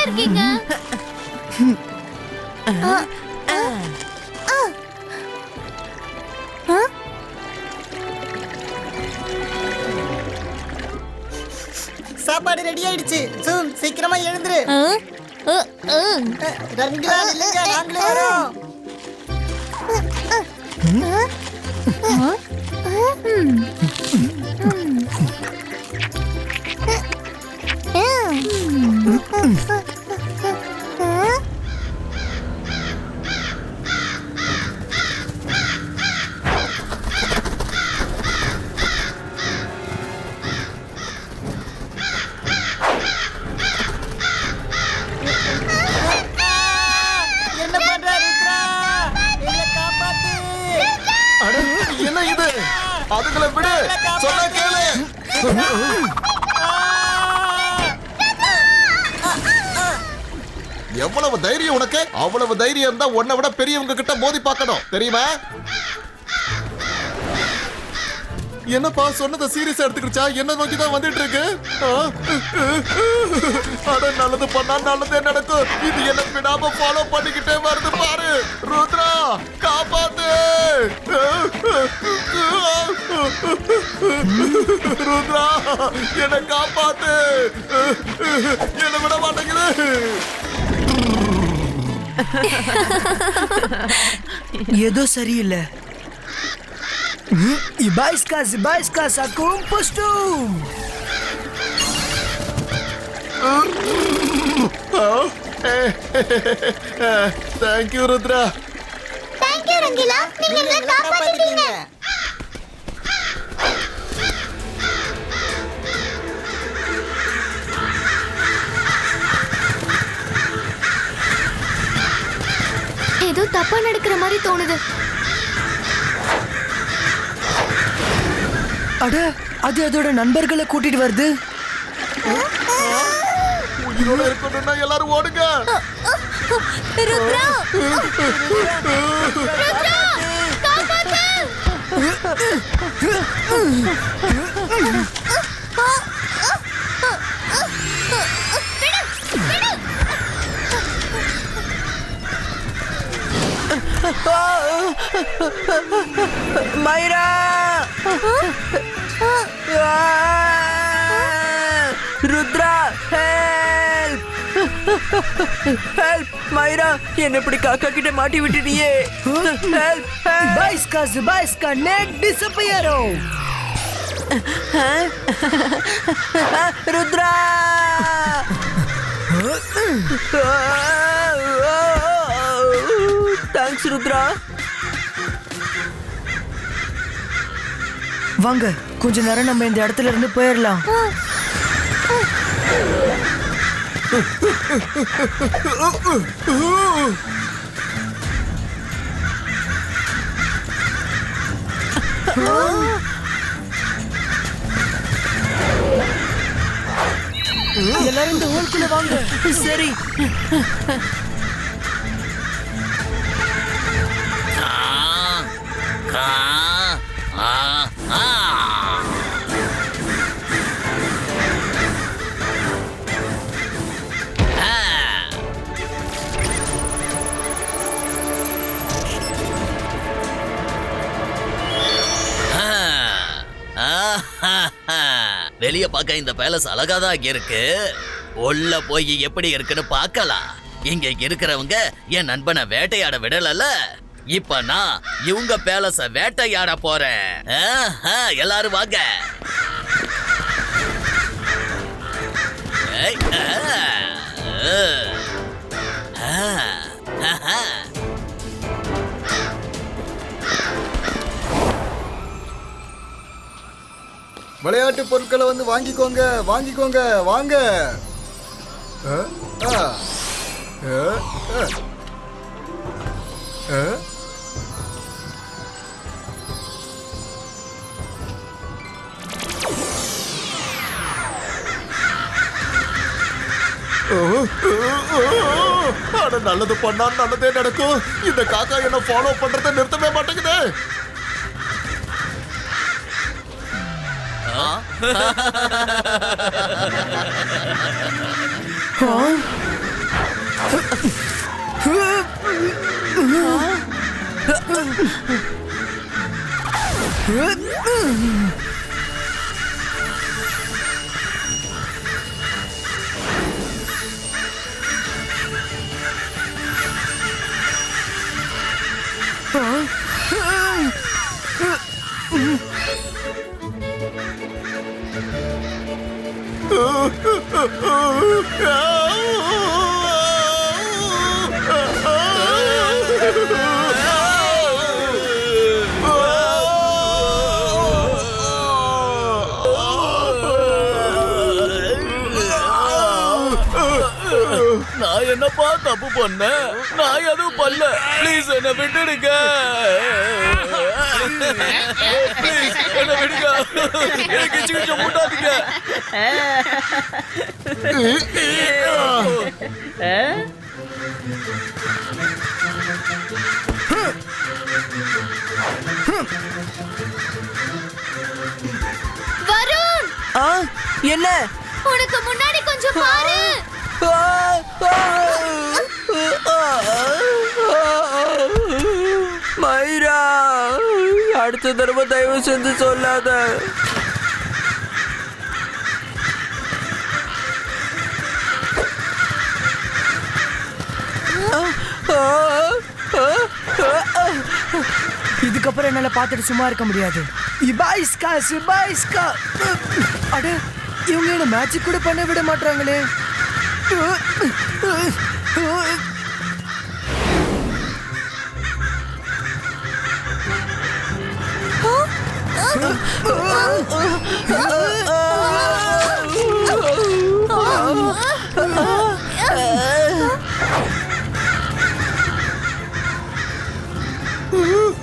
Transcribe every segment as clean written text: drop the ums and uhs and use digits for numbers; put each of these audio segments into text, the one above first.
இருக்கீங்க? சாப்பாடு ரெடி ஆயிடுச்சு. சூம் சீக்கிரமா எழுந்துரு. ரங்கா இல்லங்க, நாங்களே வரோம். என்ன பண்ற ருத்ரா? எங்களை காப்பாத்து. அட, என்ன இது? அதுகளை விடு, சொன்னா கேளு. எவ்வளவு தைரியம் உனக்கு? அவ்வளவு தைரியம் தான் உன்னை விட பெரியவங்க கிட்ட மோதி பார்க்கணும், தெரியுமா? என்னப்பா சொன்னதை சீரியஸா எடுத்துக்கிடுச்சா? என்ன நோக்கி தான் வந்துட்டு இருக்கு. அட, நல்லது பண்ணா நல்லதே நடக்கும். இது என்ன விடாம ஃபாலோ பண்ணிக்கிட்டே வருது பாரு. ருத்ரா, காப்பாத்து. ருத்ரா, என்ன காப்பாத்து. என்ன விட மாட்டேங்குது. ஏதோ சரியில்லை. Ibaiska sakum postum. Thank you Rudra. Thank you Rangila, நீங்க எங்களை காப்பாத்திட்டீங்க. ஏதோ தப்பா நடக்கிற மாதிரி தோணுது. அட, அது அதோட நண்பர்களை கூட்டிட்டு வருது. உயிரோட இருக்கணும்னா எல்லாரும் ஓடுங்க. ருத்ரா! ருத்ரா! காப்பாத்து! மைரா! ருத்ரா, ஹெல்ப்! ஹெல்ப் மைரா, என்ன இப்படி காக்கா கிட்ட மாட்டி விட்டுட்டியே. ஹெல்ப்! Zibaiska நெட் டிஸப்பியரோ. ருத்ரா! தேங்க்ஸ் ருத்ரா. வாங்க, கொஞ்ச நேரம் நம்ம இந்த இடத்துல இருந்து போயிடலாம். எல்லாரும் இந்த ஹோல்குள்ள வாங்க. சரி. வெளிய பார்க்க இந்த பேலஸ் அழகாதான் இருக்கு. உள்ள போய் எப்படி இருக்குன்னு பார்க்கலாம். இங்க இருக்கிறவங்க என் நண்பனை வேட்டையாட விடல. இப்ப நான் இவங்க பேலஸ வேட்டையாட போறேன். எல்லாரும் வாங்க. விளையாட்டு பொருட்களை வந்து வாங்கிக்கோங்க, வாங்கிக்கோங்க, வாங்க. நல்லது பண்ணா நல்லதே நடக்கும். இந்த காக்கா என்ன ஃபாலோ பண்றதை நிறுத்தவே மாட்டேங்குது. நான் என்னப்பா தப்பு பண்ணேன்? நான் எதுவும் பண்ணல. ப்ளீஸ் என்ன விட்டுடுங்க. ப்ளீஸ் என்ன விடுங்க. எனக்கு சிகிச்சை மூட்டாதீங்க. வருண், என்ன? உனக்கு முன்னாடி கொஞ்சம் பாரு. மைரா, அடுத்த தடவை தயவு செஞ்சு சொல்லாத. இதுக்கப்புறம் என்னால பார்த்துட்டு சும்மா இருக்க முடியாது. இபாய்ஸ்கா. அட, இவங்க என்ன மேட்ச் கூட பண்ண விட மாட்டாங்களே.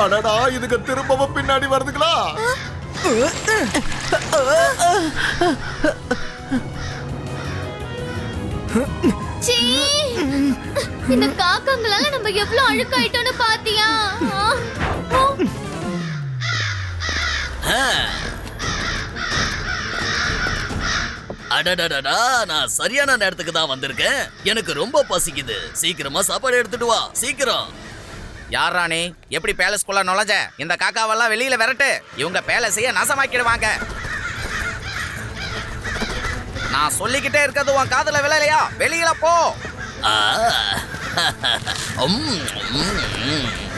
அடடா, இதுக்கு திரும்பவும் பின்னாடி வருதுங்களா? சீ, இந்த காக்கங்களால நம்ம எவ்வளவு அழுக்காயிட்டோம்னு பாத்தியா? அடடடடா, நான் சரியான நேரத்துக்கு தான் வந்திருக்கேன். எனக்கு ரொம்ப பசிக்குது. சீக்கிரமா சாப்பாடு எடுத்துட்டு வா, சீக்கிரம். யார் ராணி? எப்படி பேலஸ்குள்ள நுழைஞ்ச? இந்த காக்காவெல்லாம் வெளியில விரட்டு. இவங்க பேலஸையே நாசமாக்கிடுவாங்க. நான் சொல்லிக்கிட்டே இருக்கிறது உன் காதுல விழலையா? வெளியில போ. ஆ,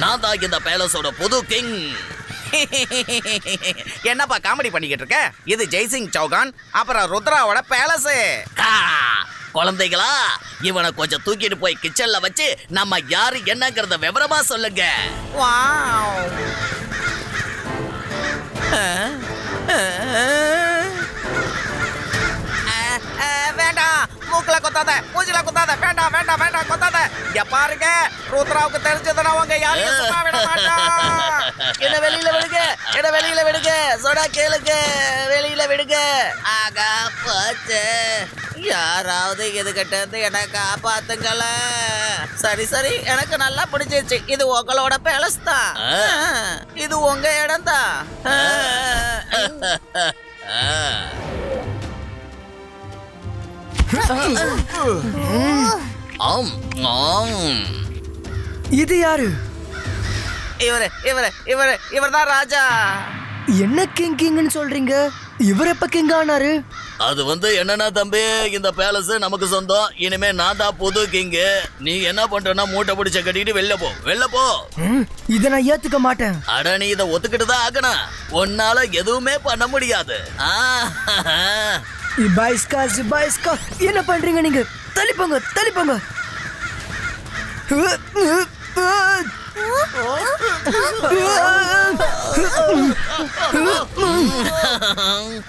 நான் தான் இந்த பேலஸோட புது கிங். என்னப்பா காமெடி பண்ணிக்கிட்டு இருக்க? இது ஜெய்சிங் சௌகான், அப்புறம் ருத்ராவோட பேலஸ். குழந்தைகளா, இவனை கொஞ்சம் தூக்கிட்டு போய் கிச்சன்ல வச்சு நம்ம யாரு என்னங்கறத விவரமா சொல்லுங்க. வேண்டாம், மூக்குல குத்தாத, மூஞ்சில குத்தாத. வேண்டாம் வேண்டாம் வேண்டாம், குத்தாத. இங்க பாருங்க, ருத்ராவுக்கு தெரிஞ்சதுன்னா அவங்க யாரையும் சும்மா விட மாட்டான். என்ன வெளியில விடுங்க, என்ன வெளியில விடுங்க. சொன்னா கேளுங்க, வெளியில விடுங்க. ஆகா போச்சு. யாராவது இதுகிட்ட இருந்து என்ன காப்பாத்துங்கள. சரி சரி, எனக்கு நல்லா பிடிச்சிருச்சு. இது உங்களோட பேலஸ் தான். இது உங்க இடம் தான். ஆம், ஆம். இது யாரு? இவர் தான் ராஜா. என்ன கிங்னு சொல்றீங்க? இவர் எப்ப கிங் ஆனாரு? அது என்னன்னா தம்பி, இந்த பேலஸ் நமக்கு சொந்தம். இனிமே நான் தான் புது கிங். நீ என்ன பண்றனா, மூட்டை பிடிச்ச கட்டிட்டு வெளில போ, வெளில போ. இத நான் ஏத்துக்க மாட்டேன். அட, நீ இதை ஒத்துக்கிட்டு தான் ஆகணும். உன்னால எதுவுமே பண்ண முடியாது. இபாய்ஸ்கா, என்ன பண்றீங்க நீங்க? தள்ளிப்போங்க, தள்ளிப்போங்க.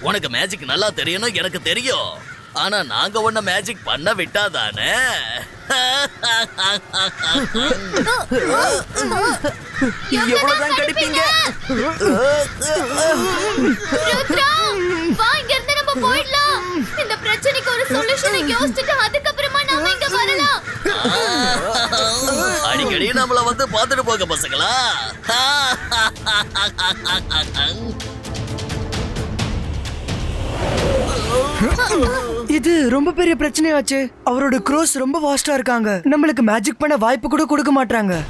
உனக்கு மேஜிக் நல்லா தெரியணும், எனக்கு தெரியும். ஆனா நாங்க ஒன்ன மேஜிக் பண்ண விட்டாதானே. எவ்வளவுதான் கடிப்பீங்க? ருத்ரா, வா, இங்க இருந்து நம்ம போயிடலாம். இந்த பிரச்சனைக்கு ஒரு சொல்யூஷனை யோசிச்சுட்டு அதுக்கப்புறமா நாம இங்க வரலாம். அடிக்கடி நம்மள பாத்துட்டு போக பசங்களா. இது ரொம்ப பெரிய பிரச்சனையாச்சு. அவரோட க்ரோஸ் ரொம்ப வாஸ்டா இருக்காங்க. நம்மளுக்கு மேஜிக் பண்ண வாய்ப்பு கூட கொடுக்க மாட்டாங்க.